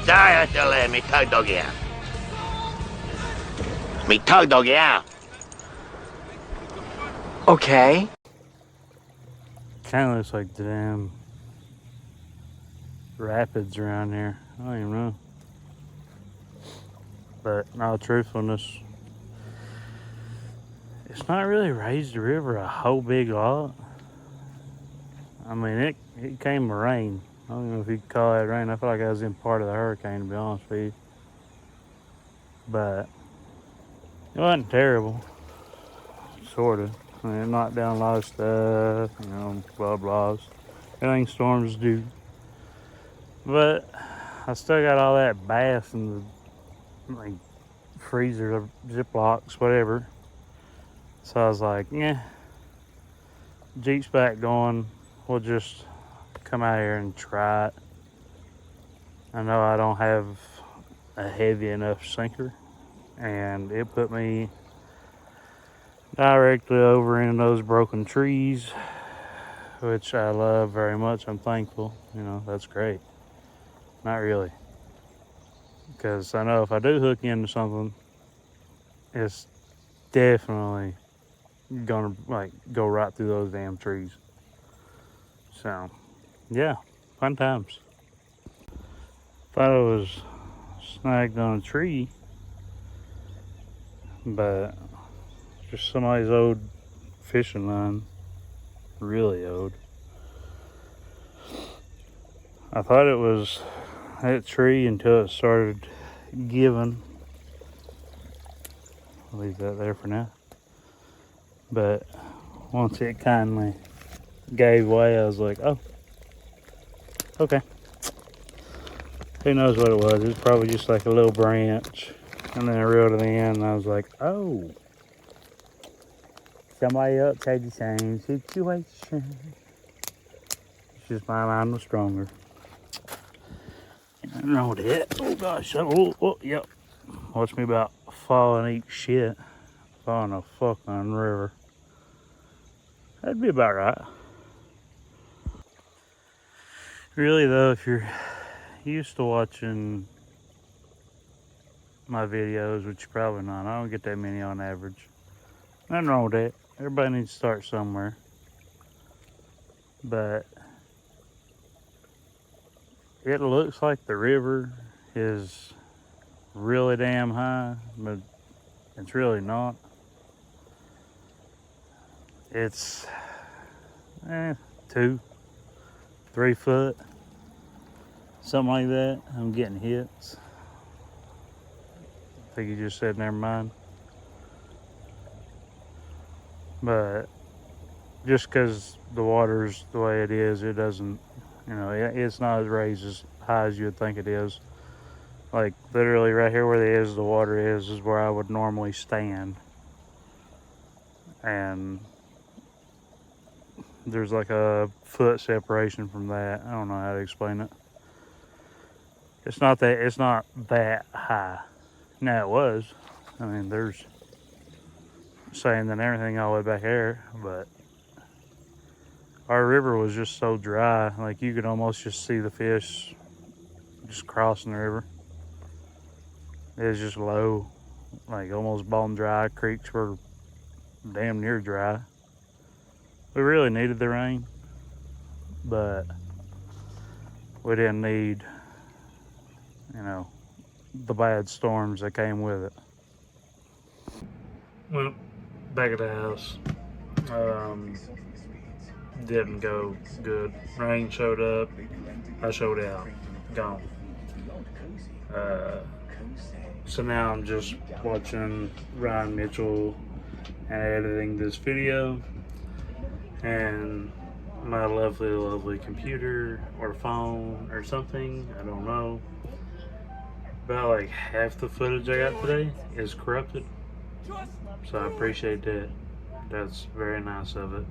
Sorry, I still let me tug doggy out. Me tug doggy out. Okay. Kind of looks like the damn rapids around here. I don't even know. But in all truthfulness, it's not really raised the river a whole big lot. I mean, it came with rain. I don't know if you could call that rain. I feel like I was in part of the hurricane, to be honest with you. But it wasn't terrible. Sort of. I mean, it knocked down a lot of stuff, you know, blah blahs. Everything storms do. But I still got all that bass in the like, freezer, Ziplocs, whatever. So I was like, yeah, Jeep's back going. We'll just come out here and try it. I know I don't have a heavy enough sinker, and it put me directly over in those broken trees, which I love very much. I'm thankful. You know, that's great. Not really. Because I know if I do hook into something, it's definitely gonna like go right through those damn trees. So, yeah, fun times. Thought I was snagged on a tree, but just somebody's old fishing line, really old. I thought it was that tree until it started giving. I'll leave that there for now. But once it kindly gave way, I was like, oh, okay. Who knows what it was? It was probably just like a little branch. And then I reeled to the end and I was like, oh, somebody else had the same situation. It's just my mind was stronger. Nothing wrong with it. Oh gosh. Oh, yep. Watch me about fall and eat shit. Fall in a fucking river. That'd be about right. Really though, if you're used to watching my videos, which you're probably not, I don't get that many on average. Nothing wrong with that. Everybody needs to start somewhere. But it looks like the river is really damn high, but it's really not. It's 2-3 foot, something like that. I'm getting hits. I think he just said never mind. But just because the water's the way it is, it doesn't, you know, it's not as raised as high as you would think it is. Like literally right here where the water is where I would normally stand. And there's like a foot separation from that. I don't know how to explain it. It's not that high. Now it was. I mean, there's sand and everything all the way back there, but our river was just so dry, like you could almost just see the fish just crossing the river. It was just low, like almost bone dry. Creeks were damn near dry. We really needed the rain, but we didn't need, you know, the bad storms that came with it. Well, back at the house, didn't go good. Rain showed up, I showed out, gone. So now I'm just watching Ryan Mitchell and editing this video, and my lovely computer or phone or something, I don't know, about like half the footage I got today is corrupted. So I appreciate that. That's very nice of it.